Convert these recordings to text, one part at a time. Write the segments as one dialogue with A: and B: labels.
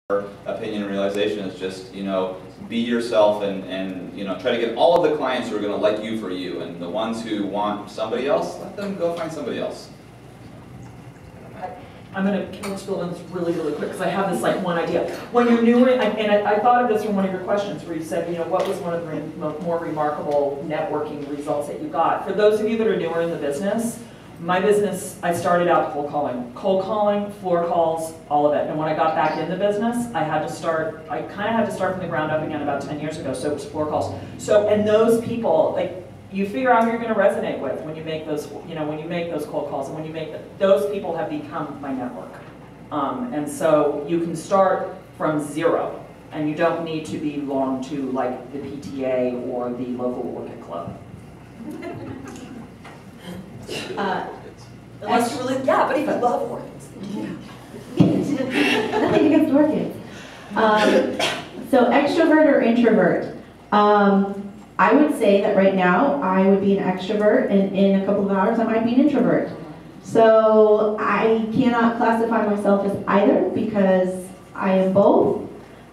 A: opinion and realization is just, be yourself and try to get all of the clients who are going to like you for you, and the ones who want somebody else, let them go find somebody else.
B: I'm going to build on this really, really quick because I have this one idea. When you're new, and I thought of this from one of your questions where you said, what was one of the more remarkable networking results that you got? For those of you that are newer in the business, my business, I started out cold calling, floor calls, all of it. And when I got back in the business, I kind of had to start from the ground up again about 10 years ago, so it was floor calls. So, and those people, you figure out who you're going to resonate with when you make those, when you make those cold calls, and when you make those people have become my network. And so you can start from zero, and you don't need to belong to the PTA or the local orchid club. Unless you really, but if you love orchids.
C: Nothing against orchids. So extrovert or introvert? I would say that right now I would be an extrovert, and in a couple of hours I might be an introvert. So I cannot classify myself as either because I am both,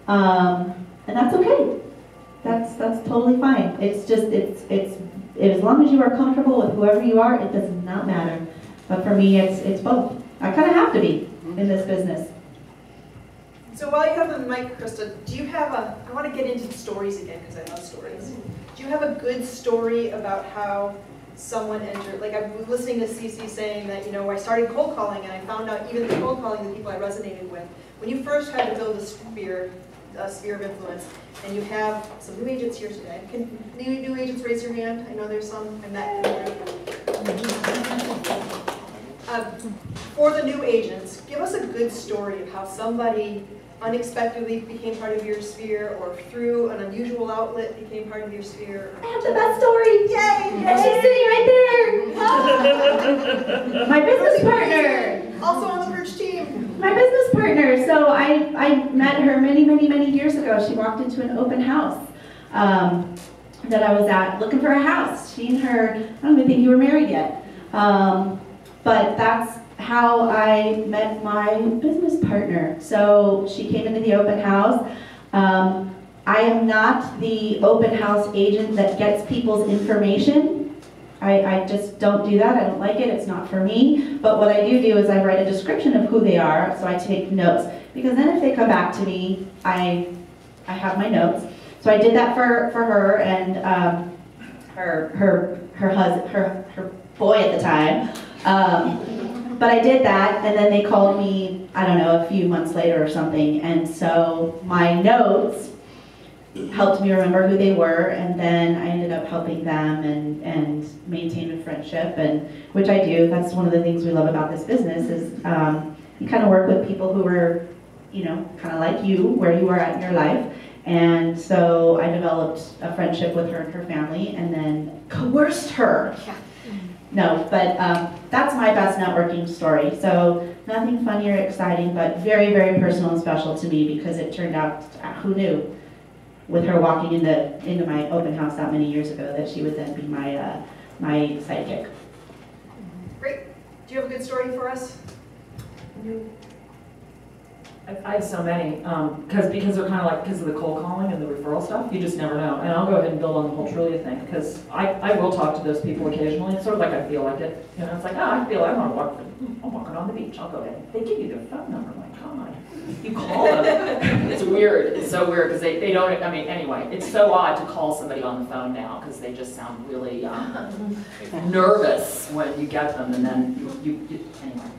C: and that's okay. That's totally fine. It's just as long as you are comfortable with whoever you are, it does not matter. But for me, it's both. I kind of have to be in this business.
D: So while you have the mic, Krista, do you have I want to get into the stories again because I love stories. Do you have a good story about how someone entered? I was listening to Cece saying that, I started cold calling and I found out even the cold calling, the people I resonated with. When you first had to build a sphere of influence, and you have some new agents here today. Can new agents raise your hand? I know there's some in that group. For the new agents, give us a good story of how somebody unexpectedly became part of your sphere, or through an unusual outlet became part of your sphere.
C: I have the best story! Yay! And she's sitting right there! My business partner!
D: Also on the Perch team.
C: My business partner. So I met her many, many, many years ago. She walked into an open house that I was at looking for a house. She and her, I don't even think you were married yet. But that's how I met my business partner. So she came into the open house. I am not the open house agent that gets people's information. I just don't do that. I don't like it. It's not for me. But what I do is I write a description of who they are, so I take notes. Because then if they come back to me, I have my notes. So I did that for her and her boy at the time. But I did that, and then they called me, I don't know, a few months later or something. And so my notes helped me remember who they were, and then I ended up helping them and maintain a friendship, and which I do. That's one of the things we love about this business is you kind of work with people who are, kind of like you, where you are at in your life. And so I developed a friendship with her and her family, and then coerced her. No, but that's my best networking story. So nothing funny or exciting, but very, very personal and special to me because it turned out, who knew, with her walking into my open house that many years ago, that she would then be my sidekick.
D: Great. Do you have a good story for us?
B: I have so many, because they're kind of because of the cold calling and the referral stuff, you just never know. And I'll go ahead and build on the whole Trulia thing, because I will talk to those people occasionally. It's sort of like I feel like it. It's like, I feel I want to walk, I'm walking on the beach, I'll go ahead. They give you their phone number, my God. You call them. It's weird, it's so weird, because they don't, anyway, it's so odd to call somebody on the phone now, because they just sound really nervous when you get them, and then anyway.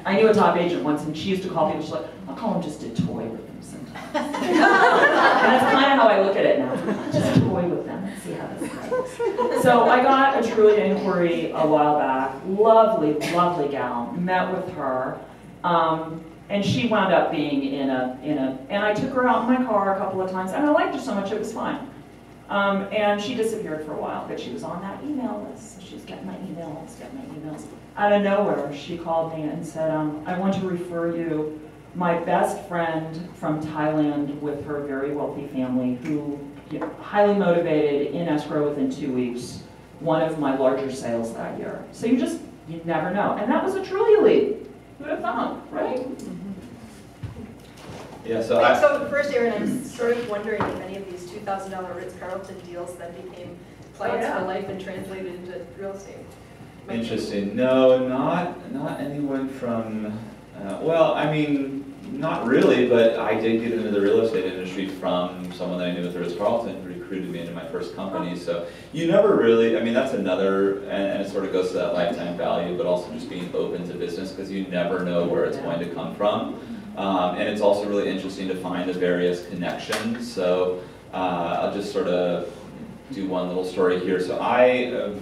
B: I knew a top agent once, and she used to call people, she's like, I'll call them just to toy with them sometimes. And that's kind of how I look at it now. Just toy with them and see how this goes. So I got a Trulia inquiry a while back. Lovely, lovely gal. Met with her. And she wound up being in a, and I took her out in my car a couple of times, and I liked her so much it was fine. And she disappeared for a while, but she was on that email list. So she was getting my emails, Out of nowhere, she called me and said, I want to refer you my best friend from Thailand with her very wealthy family who, highly motivated, in escrow within 2 weeks, one of my larger sales that year. So you never know. And that was a Trulia lead. Who would have thought, right?
A: Yeah, so
D: Wait,
A: I,
D: so first, Aaron, I'm sort of wondering if any of these $2,000 Ritz-Carlton deals then became clients for life and translated into real estate.
A: interesting. No, not anyone from, well, I mean, not really, but I did get into the real estate industry from someone that I knew at the Ritz-Carlton, who recruited me into my first company. So you never really, I mean, that's another, and it sort of goes to that lifetime value, but also just being open to business, because you never know where it's going to come from. And it's also really interesting to find the various connections. So I'll just sort of do one little story here. So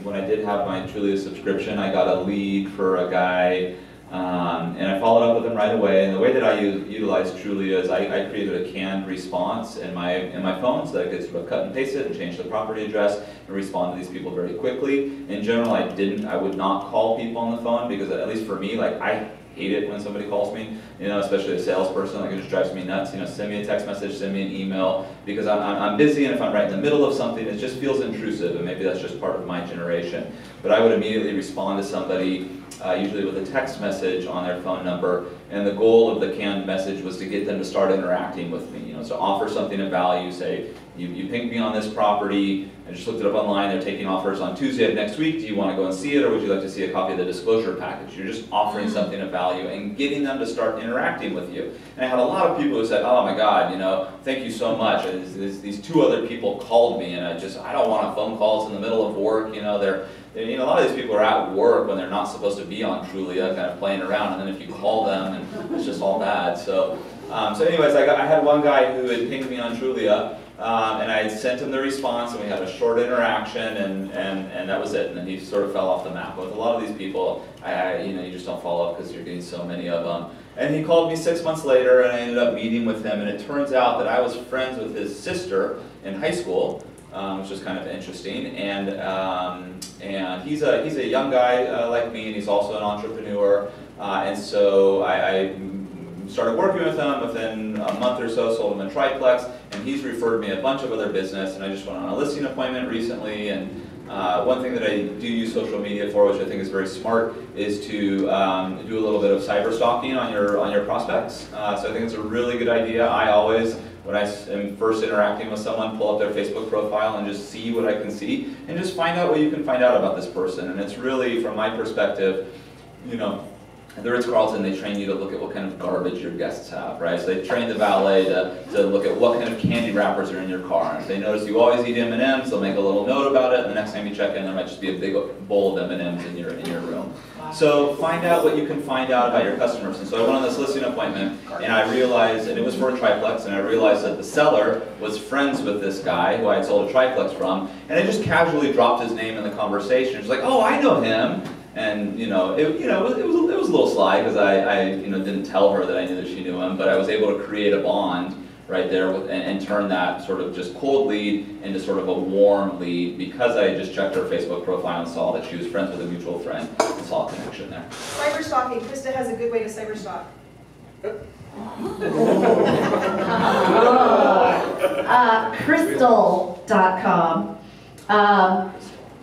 A: when I did have my Trulia subscription, I got a lead for a guy, and I followed up with him right away. And the way that I utilize Trulia is I created a canned response in my phone, so that I could sort of cut and paste it and change the property address and respond to these people very quickly. In general, I would not call people on the phone, because at least for me, like, I hate it when somebody calls me, especially a salesperson. Like, it just drives me nuts. Send me a text message, send me an email, because I'm busy, and if I'm right in the middle of something, it just feels intrusive, and maybe that's just part of my generation. But I would immediately respond to somebody, usually with a text message on their phone number, and the goal of the canned message was to get them to start interacting with me. So offer something of value. Say, you pinged me on this property, I just looked it up online, they're taking offers on Tuesday of next week, do you want to go and see it, or would you like to see a copy of the disclosure package? You're just offering something of value and getting them to start interacting with you. And I had a lot of people who said, oh my God, thank you so much. These two other people called me, and I don't want phone calls in the middle of work. A lot of these people are at work when they're not supposed to be on Trulia, kind of playing around, and then if you call them, and it's just all bad. So anyways, I had one guy who had pinged me on Trulia, and I had sent him the response, and we had a short interaction, and that was it. And then he sort of fell off the map. With a lot of these people, you just don't follow up because you're getting so many of them. And he called me 6 months later, and I ended up meeting with him, and it turns out that I was friends with his sister in high school, which was kind of interesting. And he's a young guy like me, and he's also an entrepreneur. And so I started working with him. Within a month or so, sold him a triplex, and he's referred me a bunch of other business. And I just went on a listing appointment recently. And one thing that I do use social media for, which I think is very smart, is to do a little bit of cyber stalking on your prospects. So I think it's a really good idea. I always, when I am first interacting with someone, pull up their Facebook profile and just see what I can see, and just find out what you can find out about this person. And it's really, from my perspective, at the Ritz-Carlton, they train you to look at what kind of garbage your guests have, right? So they train the valet to look at what kind of candy wrappers are in your car. And if they notice you always eat M&Ms, they'll make a little note about it, and the next time you check in, there might just be a big bowl of M&Ms in your room. So find out what you can find out about your customers. And so I went on this listing appointment, and I realized, and it was for a triplex, and I realized that the seller was friends with this guy who I had sold a triplex from, and I just casually dropped his name in the conversation. It was like, oh, I know him. And it was a little sly, because I didn't tell her that I knew that she knew him, but I was able to create a bond right there and turn that sort of just cold lead into sort of a warm lead, because I just checked her Facebook profile and saw that she was friends with a mutual friend and saw a connection there.
D: Cyber stalking. Krista has a good way to cyber stalk.
C: Crystal.com.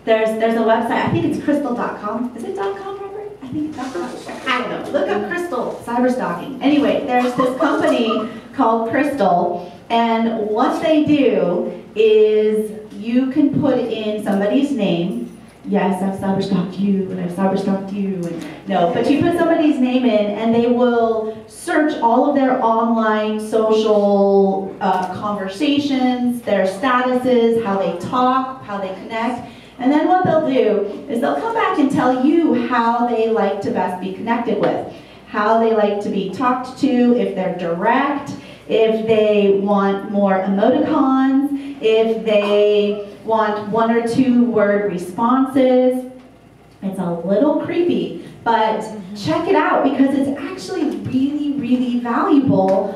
C: There's a website, I think it's crystal.com. Is it .com, Robert? I think it's .com. I don't know. Look up Crystal cyber stalking. Anyway, there's this company called Crystal, and what they do is you can put in somebody's name. Yes, I've cyber stalked you, and I've cyber stalked you. And no, but you put somebody's name in, and they will search all of their online social conversations, their statuses, how they talk, how they connect. And then what they'll do is they'll come back and tell you how they like to best be connected with, how they like to be talked to, if they're direct, if they want more emoticons, if they want 1 or 2 word responses. It's a little creepy, but check it out, because it's actually really, really valuable.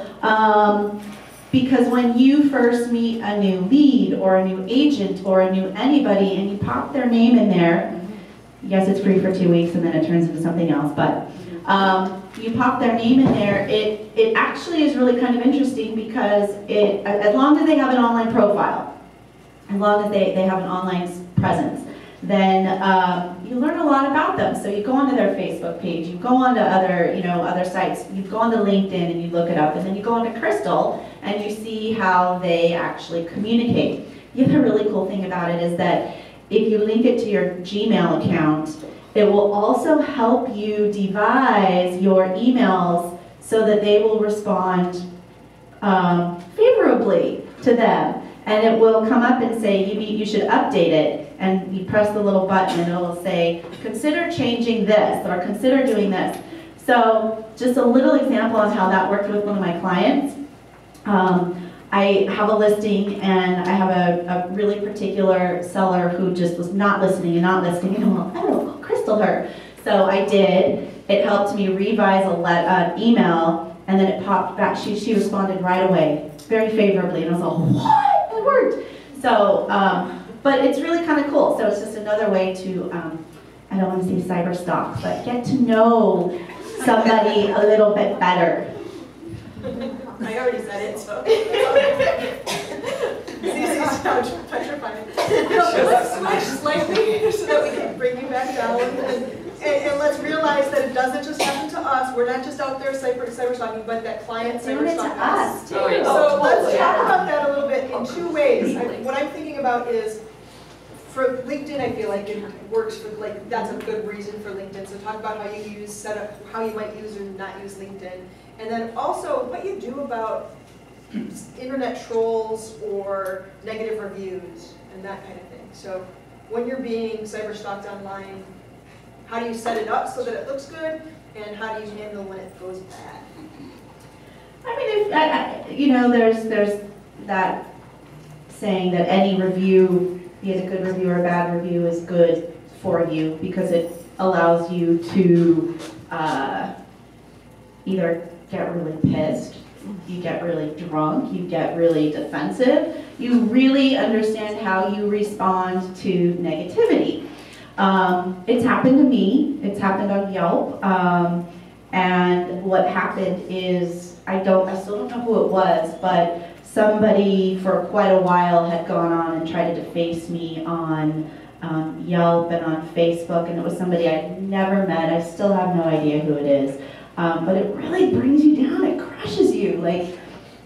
C: Because when you first meet a new lead or a new agent or a new anybody, and you pop their name in there, yes, it's free for 2 weeks and then it turns into something else, but you pop their name in there, it actually is really kind of interesting, because as long as they have an online profile, as long as they have an online presence, then you learn a lot about them. So you go onto their Facebook page, you go onto other, other sites, you go onto LinkedIn and you look it up, and then you go onto Crystal and you see how they actually communicate. The other really cool thing about it is that if you link it to your Gmail account, it will also help you devise your emails so that they will respond favorably to them. And it will come up and say, you should update it. And you press the little button and it will say, consider changing this, or consider doing this. So just a little example on how that worked with one of my clients. I have a listing and I have a really particular seller who just was not listening and not listening. And I'm like, oh, Crystal her. So I did. It helped me revise an email, and then it popped back. She responded right away, very favorably. And I was like, what? It worked. So, but it's really kind of cool. So it's just another way to, I don't want to say cyber stalk, but get to know somebody a little bit better.
D: I already said it, so. Cece's petrifying. Let's switch slightly so that we can bring you back down. And let's realize that it doesn't just happen to us. We're not just out there cyber stalking, but that clients
C: Doing it to
D: cyber
C: us too.
D: So let's talk about that a little bit in two ways. What I'm thinking about is, for LinkedIn, I feel like it works for, like, that's a good reason for LinkedIn. So talk about how you set up, how you might use or not use LinkedIn. And then also what you do about internet trolls or negative reviews and that kind of thing. So when you're being cyber stalked online, how do you set it up so that it looks good, and how do you handle when it goes bad?
C: I mean, there's that saying that any review, be it a good review or a bad review, is good for you because it allows you to either get really pissed, you get really drunk, you get really defensive, you really understand how you respond to negativity. It's happened to me, it's happened on Yelp, and what happened is, I still don't know who it was, but somebody for quite a while had gone on and tried to deface me on Yelp and on Facebook, and it was somebody I'd never met. I still have no idea who it is, but it really brings you down, it crushes you. Like,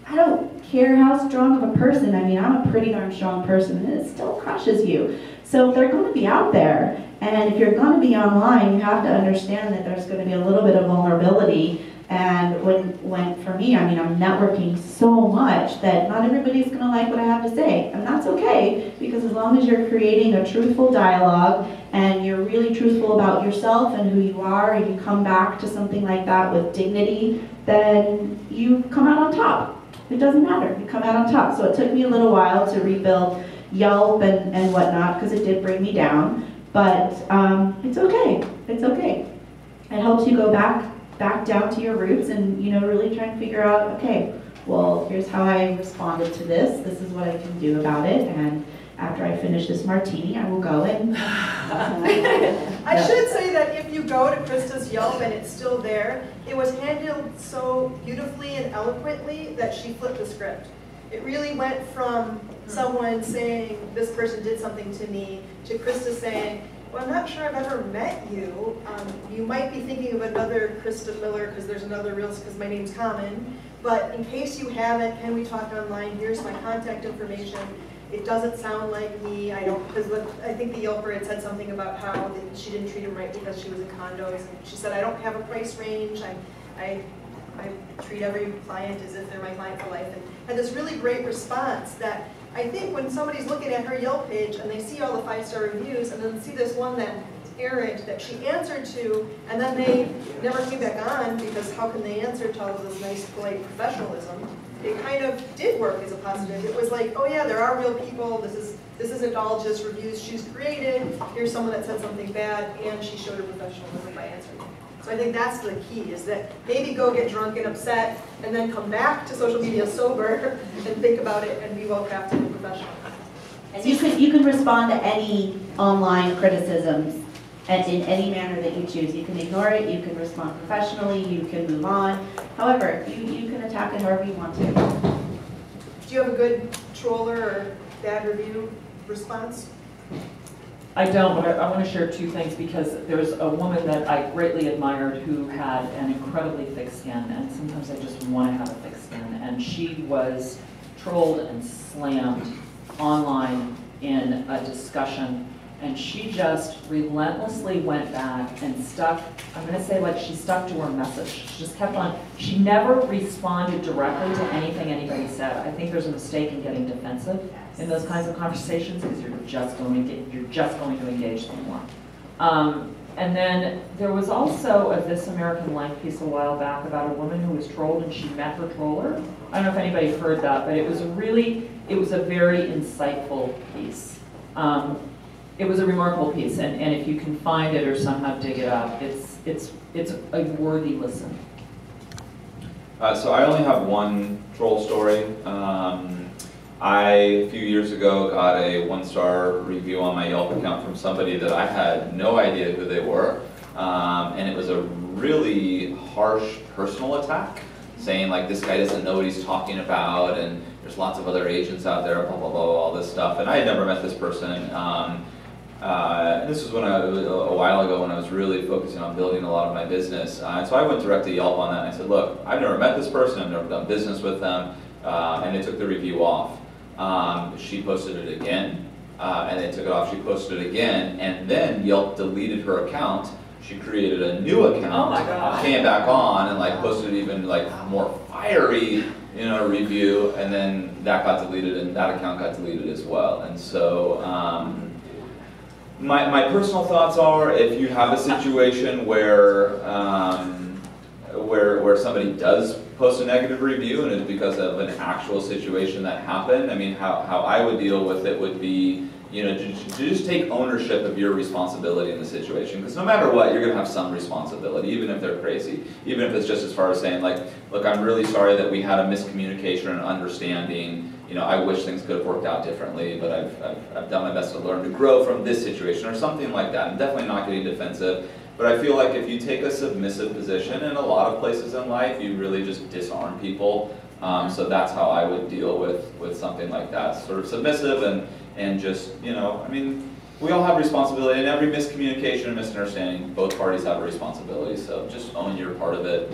C: I don't care how strong of a person, I mean, I'm a pretty darn strong person, and it still crushes you. So they're going to be out there, and if you're going to be online, you have to understand that there's going to be a little bit of vulnerability. And when for me, I mean, I'm networking so much that not everybody's going to like what I have to say, and that's okay, because as long as you're creating a truthful dialogue and you're really truthful about yourself and who you are, and you come back to something like that with dignity, then you come out on top. It doesn't matter, you come out on top. So it took me a little while to rebuild Yelp and whatnot, because it did bring me down, but it's okay, it's okay. It helps you go back down to your roots and, really try and figure out, okay, well, here's how I responded to this, this is what I can do about it, and after I finish this martini, I will go and...
D: I should say that if you go to Krista's Yelp and it's still there, it was handled so beautifully and eloquently that she flipped the script. It really went from someone saying, this person did something to me, to Krista saying, well, I'm not sure I've ever met you. You might be thinking of another Krista Miller, because there's another Reels, because my name's common. But in case you haven't, can we talk online? Here's my contact information. It doesn't sound like me. Because I think the Yelper had said something about how she didn't treat him right because she was in condos. And she said, I don't have a price range. I treat every client as if they're my client for life. And had this really great response that I think when somebody's looking at her Yelp page and they see all the 5-star reviews and then see this one that's errant that she answered to, and then they never came back on because how can they answer to all of this nice, polite professionalism? It kind of did work as a positive. It was like, oh yeah, there are real people. This isn't all just reviews she's created. Here's someone that said something bad, and she showed her professionalism by answering. So I think that's the key, is that maybe go get drunk and upset, and then come back to social media sober, and think about it, and be well-crafted and professional.
C: And you can respond to any online criticisms and in any manner that you choose. You can ignore it, you can respond professionally, you can move on. However, you can attack it however you want to.
D: Do you have a good troller or bad review response?
B: I don't, but I want to share two things because there's a woman that I greatly admired who had an incredibly thick skin, and sometimes I just want to have a thick skin. And she was trolled and slammed online in a discussion, and she just relentlessly went back and stuck, I'm going to say like she stuck to her message. She just kept on, she never responded directly to anything anybody said. I think there's a mistake in getting defensive in those kinds of conversations because you're just going to engage them more. And then there was also a This American Life piece a while back about a woman who was trolled and she met her troller. I don't know if anybody heard that, but it was a very insightful piece. It was a remarkable piece, and if you can find it or somehow dig it up, it's a worthy listen.
A: So I only have one troll story. I, a few years ago, got a 1-star review on my Yelp account from somebody that I had no idea who they were. And it was a really harsh personal attack, saying like, this guy doesn't know what he's talking about, and there's lots of other agents out there, blah, blah, blah, all this stuff. And I had never met this person. This was a while ago when I was really focusing on building a lot of my business. And so I went direct to Yelp on that, and I said, look, I've never met this person, I've never done business with them, and they took the review off. She posted it again, and they took it off. She posted it again, and then Yelp deleted her account. She created a new account,
B: oh my God.
A: Came back on, and like posted even like more fiery, review, and then that got deleted, and that account got deleted as well. And so, my personal thoughts are, if you have a situation where somebody does post a negative review and it's because of an actual situation that happened, I mean, how I would deal with it would be, to just take ownership of your responsibility in the situation. Because no matter what, you're going to have some responsibility, even if they're crazy. Even if it's just as far as saying, like, look, I'm really sorry that we had a miscommunication and understanding. I wish things could have worked out differently, but I've done my best to learn to grow from this situation, or something like that. I'm definitely not getting defensive. But I feel like if you take a submissive position in a lot of places in life, you really just disarm people. So that's how I would deal with something like that. Sort of submissive and just, I mean, we all have responsibility. In every miscommunication and misunderstanding, both parties have a responsibility. So just own your part of it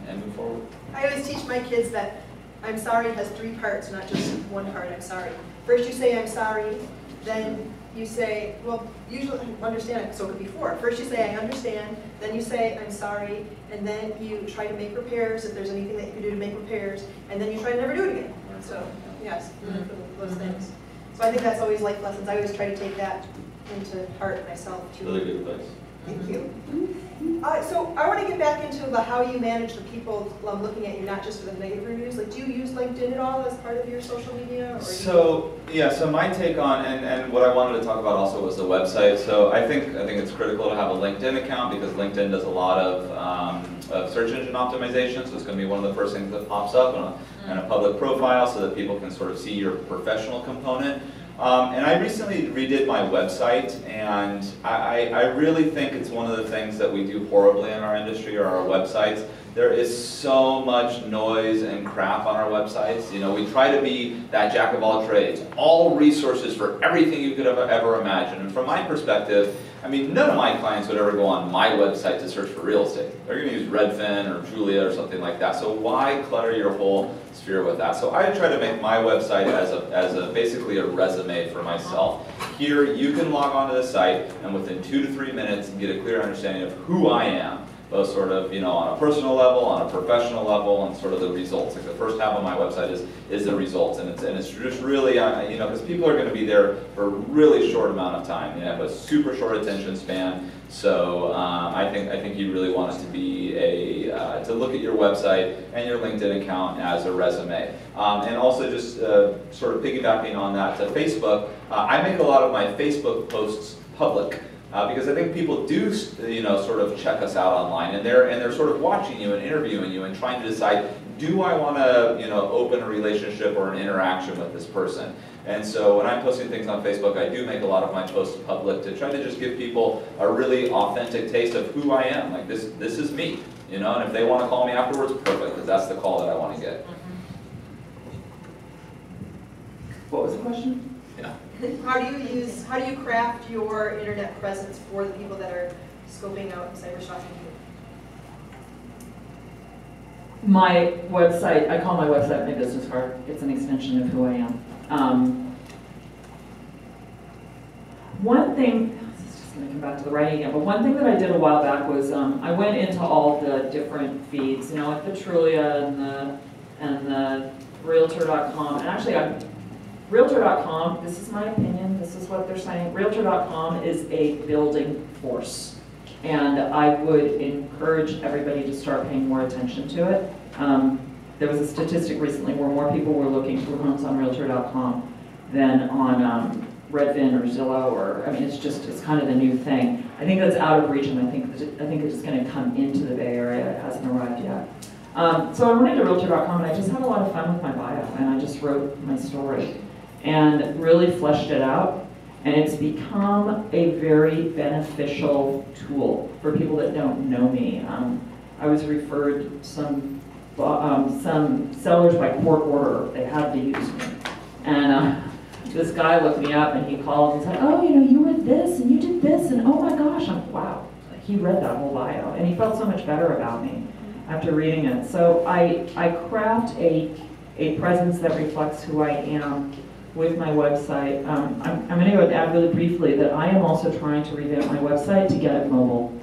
A: and move forward.
D: I always teach my kids that I'm sorry has 3 parts, not just one part, I'm sorry. First you say I'm sorry, then you say, well, usually understand it, so it could be 4. First you say I understand, then you say I'm sorry, and then you try to make repairs if there's anything that you can do to make repairs, and then you try to never do it again. So, yes, those things. So I think that's always life lessons. I always try to take that into heart myself too.
A: Really good advice.
D: Thank you. So I want to get back into how you manage the people looking at you, not just for the negative reviews. Like, do you use LinkedIn at all as part of your social media? Or
A: so my take on, and what I wanted to talk about also was the website. So I think it's critical to have a LinkedIn account because LinkedIn does a lot of search engine optimization. So it's going to be one of the first things that pops up in a public profile so that people can sort of see your professional component. And I recently redid my website, and I really think it's one of the things that we do horribly in our industry are our websites. There is so much noise and crap on our websites. We try to be that jack of all trades, all resources for everything you could ever imagine. And from my perspective, I mean, none of my clients would ever go on my website to search for real estate. They're going to use Redfin or Julia or something like that. So why clutter your whole sphere with that? So I try to make my website as basically a resume for myself. Here, you can log onto the site and within 2 to 3 minutes get a clear understanding of who I am. Both sort of, on a personal level, on a professional level, and sort of the results. Like the first half of my website is the results, and it's just really, because people are going to be there for a really short amount of time. Have a super short attention span. So I think you really want it to be to look at your website and your LinkedIn account as a resume. And also just sort of piggybacking on that to Facebook, I make a lot of my Facebook posts public. Because I think people do, sort of check us out online, and they're sort of watching you and interviewing you and trying to decide, do I want to, open a relationship or an interaction with this person? And so when I'm posting things on Facebook, I do make a lot of my posts public to try to just give people a really authentic taste of who I am. Like this is me, and if they want to call me afterwards, perfect, because that's the call that I want to get.
B: What was the question?
A: Yeah.
D: How do you craft your internet presence for the people that are scoping out cyber shopping?
B: My website, I call my website my business card. It's an extension of who I am. One thing, this is just going to come back to the writing again, but one thing that I did a while back was I went into all the different feeds, you know, like the Trulia and the Realtor.com, and actually Realtor.com, this is my opinion, this is what they're saying, Realtor.com is a building force. And I would encourage everybody to start paying more attention to it. There was a statistic recently where more people were looking for homes on Realtor.com than on Redfin or Zillow, or, I mean, it's kind of the new thing. I think that's out of reach, and I think it's just going to come into the Bay Area. It hasn't arrived yet. So I went into Realtor.com, and I just had a lot of fun with my bio, and I just wrote my story and really fleshed it out. And it's become a very beneficial tool for people that don't know me. I was referred some sellers by court order. They had to use me. And this guy looked me up and he called and said, oh, you know, you were this and you did this and oh my gosh, wow. He read that whole bio and he felt so much better about me after reading it. So I craft a presence that reflects who I am with my website. I'm going to add really briefly that I am also trying to revamp my website to get it mobile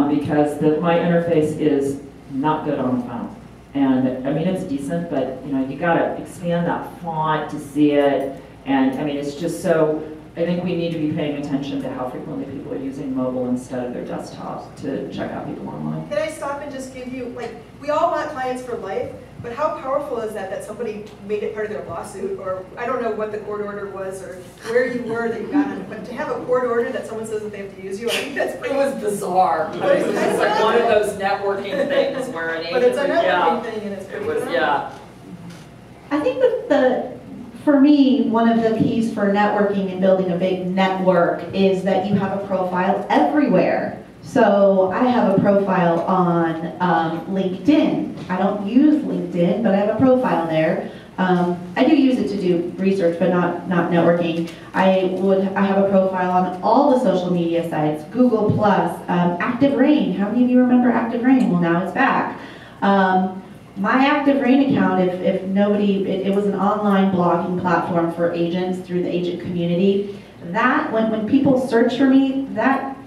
B: because my interface is not good on the phone. And I mean, it's decent, but you know, you got to expand that font to see it. And I mean, it's just so, I think we need to be paying attention to how frequently people are using mobile instead of their desktop to check out people online.
D: Can I stop and just give you, like, we all want clients for life, but how powerful is that somebody made it part of their lawsuit, or I don't know what the court order was, or where you were that you got it, but to have a court order that someone says that they have to use you, I think that's pretty...
B: It was bizarre. It was just like one of those networking things where an agent...
D: But it's a networking thing, and it's pretty phenomenal.
B: Yeah.
C: I think that for me, one of the keys for networking and building a big network is that you have a profile everywhere. So I have a profile on LinkedIn. I don't use LinkedIn, but I have a profile there. I do use it to do research, but not networking. I have a profile on all the social media sites, Google+, Active Rain. How many of you remember Active Rain? Well, now it's back. My Active Rain account, if nobody, it was an online blogging platform for agents through the agent community. That, when people search for me, that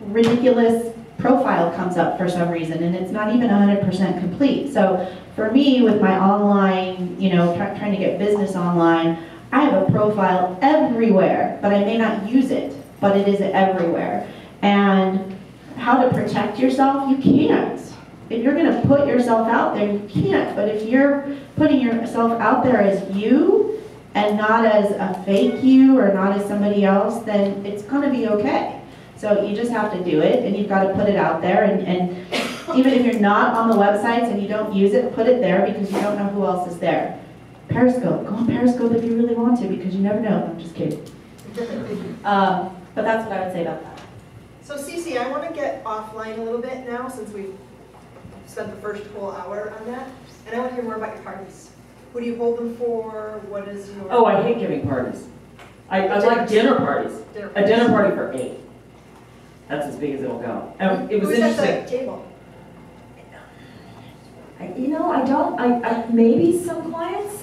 C: ridiculous profile comes up for some reason, and it's not even 100% complete. So for me, with my online, you know, trying to get business online, I have a profile everywhere, but I may not use it, but it is everywhere. And how to protect yourself, you can't. If you're going to put yourself out there, you can't. But if you're putting yourself out there as you and not as a fake you or not as somebody else, then it's going to be okay. So you just have to do it, and you've got to put it out there. And even if you're not on the websites and you don't use it, put it there because you don't know who else is there. Periscope. Go on Periscope if you really want to because you never know. I'm just kidding. But that's what I would say about that.
D: So Cece, I want to get offline a little bit now since we've spent the first whole hour on that, and I want to hear more about your parties. Who do you hold them for? What is your...
B: Oh, I hate giving parties. I like dinner parties. A dinner party for 8. That's as big as it'll go. It was
D: Who's
B: interesting.
D: at the table?
B: You know, I don't, maybe some clients,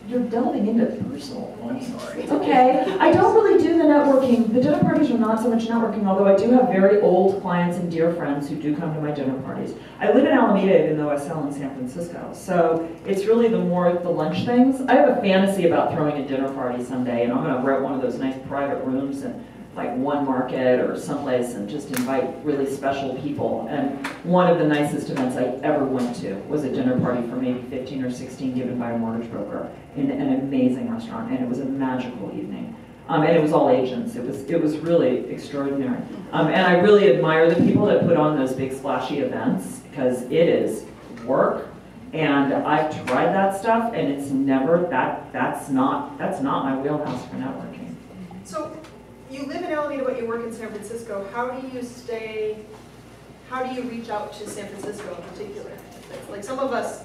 B: you're delving into personal things. It's okay. I don't really do the networking. The dinner parties are not so much networking, although I do have very old clients and dear friends who do come to my dinner parties. I live in Alameda, even though I sell in San Francisco. So it's really the lunch things. I have a fantasy about throwing a dinner party someday, and I'm going to rent one of those nice private rooms and like One Market or someplace and just invite really special people. And one of the nicest events I ever went to was a dinner party for maybe 15 or 16 given by a mortgage broker in an amazing restaurant, and it was a magical evening. And it was all agents. It was really extraordinary. And I really admire the people that put on those big splashy events because it is work. And I've tried that stuff, and it's never that's not my wheelhouse for networking.
D: So you live in Alameda, but you work in San Francisco. How do you reach out to San Francisco in particular? Like some of us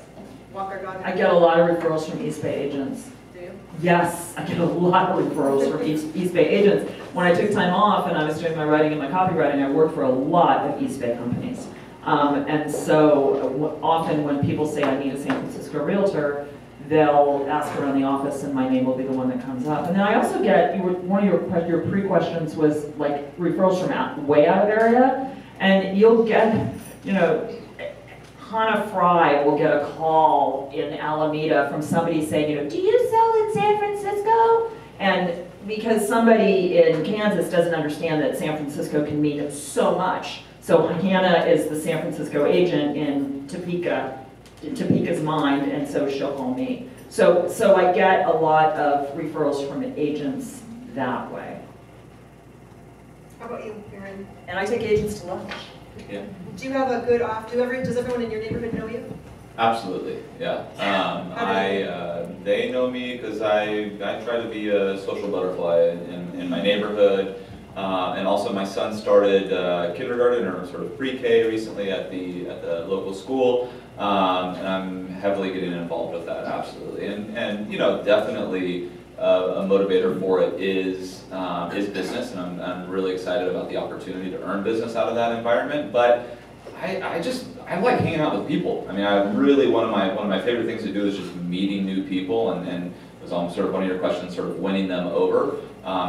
D: walk our dog.
B: I get a lot of referrals from East Bay agents.
D: Do you?
B: Yes, I get a lot of referrals from East Bay agents. When I took time off and I was doing my writing and my copywriting, I worked for a lot of East Bay companies. And so often when people say I need a San Francisco realtor, they'll ask around the office and my name will be the one that comes up. And then I also get, one of your pre-questions was like referrals from way out of area. And you'll get, you know, Hannah Fry will get a call in Alameda from somebody saying, you know, do you sell in San Francisco? And because somebody in Kansas doesn't understand that San Francisco can mean so much. So Hannah is the San Francisco agent in Topeka's mind, and so she'll call me. So I get a lot of referrals from agents that way.
D: How about you, Erin?
B: And I take agents to lunch.
A: Yeah.
D: Do you have a good does everyone in your neighborhood know you?
A: Absolutely, yeah. They know me because I try to be a social butterfly in my neighborhood. And also my son started kindergarten or sort of pre-K recently at the local school. And I'm heavily getting involved with that, absolutely. And you know, definitely a motivator for it is business, and I'm really excited about the opportunity to earn business out of that environment. But I like hanging out with people. I mean, I really one of my favorite things to do is just meeting new people, and it was on sort of one of your questions, sort of winning them over.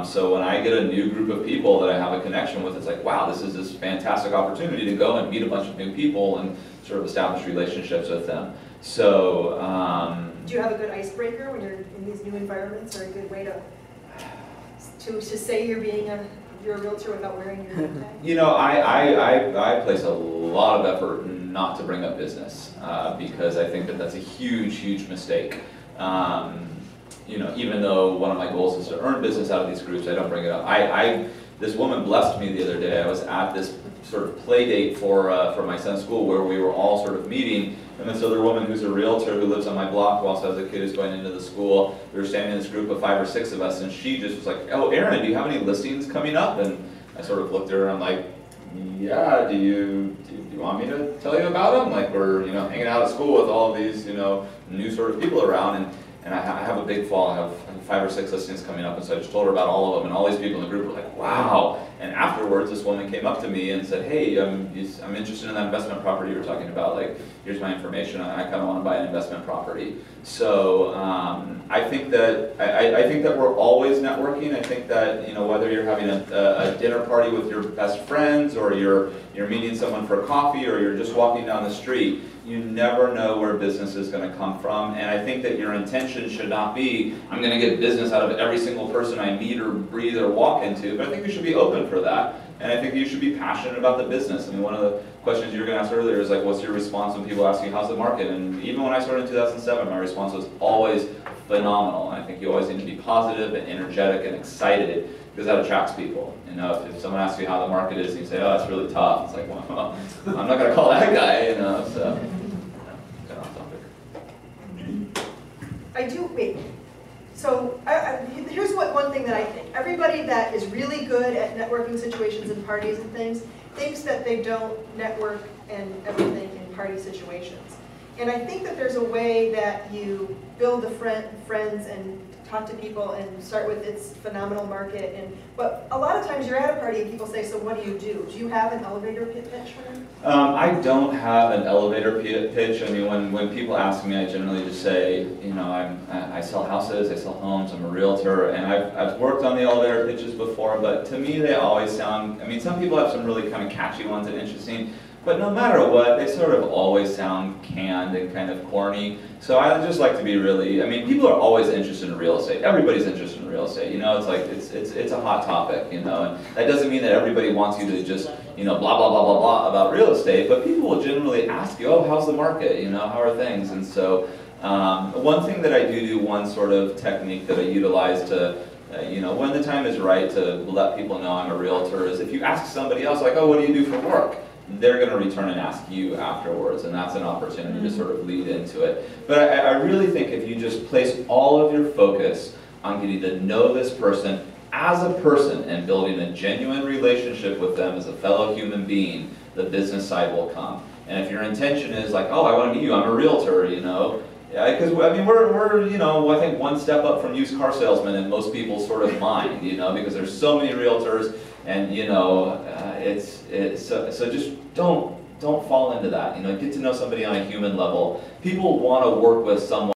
A: So when I get a new group of people that I have a connection with, it's like, wow, this is this fantastic opportunity to go and meet a bunch of new people and sort of establish relationships with them. So.
D: Do you have a good icebreaker when you're in these new environments, or a good way to say you're a realtor without wearing your name tag?
A: You know, I place a lot of effort not to bring up business because I think that that's a huge mistake. You know, even though one of my goals is to earn business out of these groups, I don't bring it up. This woman blessed me the other day. I was at this sort of play date for my son's school where we were all sort of meeting, and this other woman who's a realtor who lives on my block who also has a kid who's going into the school. We were standing in this group of 5 or 6 of us, and she just was like, oh, Erin, do you have any listings coming up? And I sort of looked at her and I'm like, yeah, do you want me to tell you about them? Like, we're, you know, hanging out at school with all of these, you know, new sort of people around, and I have a big fall. I have 5 or 6 listings coming up, and so I just told her about all of them, and all these people in the group were like, wow. And afterwards, this woman came up to me and said, hey, I'm interested in that investment property you were talking about. Like, here's my information. I kind of want to buy an investment property. So I think that we're always networking. I think that, you know, whether you're having a dinner party with your best friends, or you're meeting someone for coffee, or you're just walking down the street, you never know where business is going to come from. And I think that your intention should not be, I'm going to get business out of every single person I meet or breathe or walk into, but I think you should be open for that. And I think you should be passionate about the business. I mean, one of the questions you were going to ask earlier is like, what's your response when people ask you, how's the market? And even when I started in 2007, my response was always phenomenal. And I think you always need to be positive and energetic and excited, because that attracts people. You know, if someone asks you how the market is and you say, oh, it's really tough, it's like, well, I'm not going to call that guy, you know, so. Kind of off topic.
D: I do, wait. So here's one thing that I think. Everybody that is really good at networking situations and parties and things thinks that they don't network and everything in party situations. And I think that there's a way that you build the friends and talk to people and start with its phenomenal market. But a lot of times you're at a party and people say, so what do you do? Do you have an elevator pitch for them?
A: I don't have an elevator pitch. I mean, when people ask me, I generally just say, you know, I sell houses, I sell homes, I'm a realtor, and I've worked on the elevator pitches before, but to me they always sound, I mean, some people have some really kind of catchy ones and interesting, but no matter what, they sort of always sound canned and kind of corny. So I just like to be really, I mean, people are always interested in real estate. Everybody's interested in real estate. You know, it's like, it's a hot topic, you know, and that doesn't mean that everybody wants you to just, you know, blah, blah, blah, blah, blah about real estate, but people will generally ask you, oh, how's the market? You know, how are things? And so one thing that I do, one sort of technique that I utilize to, you know, when the time is right to let people know I'm a realtor is if you ask somebody else, like, oh, what do you do for work? They're going to return and ask you afterwards, and that's an opportunity to sort of lead into it. But I really think if you just place all of your focus on getting to know this person as a person and building a genuine relationship with them as a fellow human being, the business side will come. And if your intention is like, oh, I want to meet you, I'm a realtor, you know, Yeah, because I mean we're you know, I think one step up from used car salesmen in most people's sort of mind, you know, because there's so many realtors, and you know so just don't fall into that. You know, get to know somebody on a human level. People want to work with someone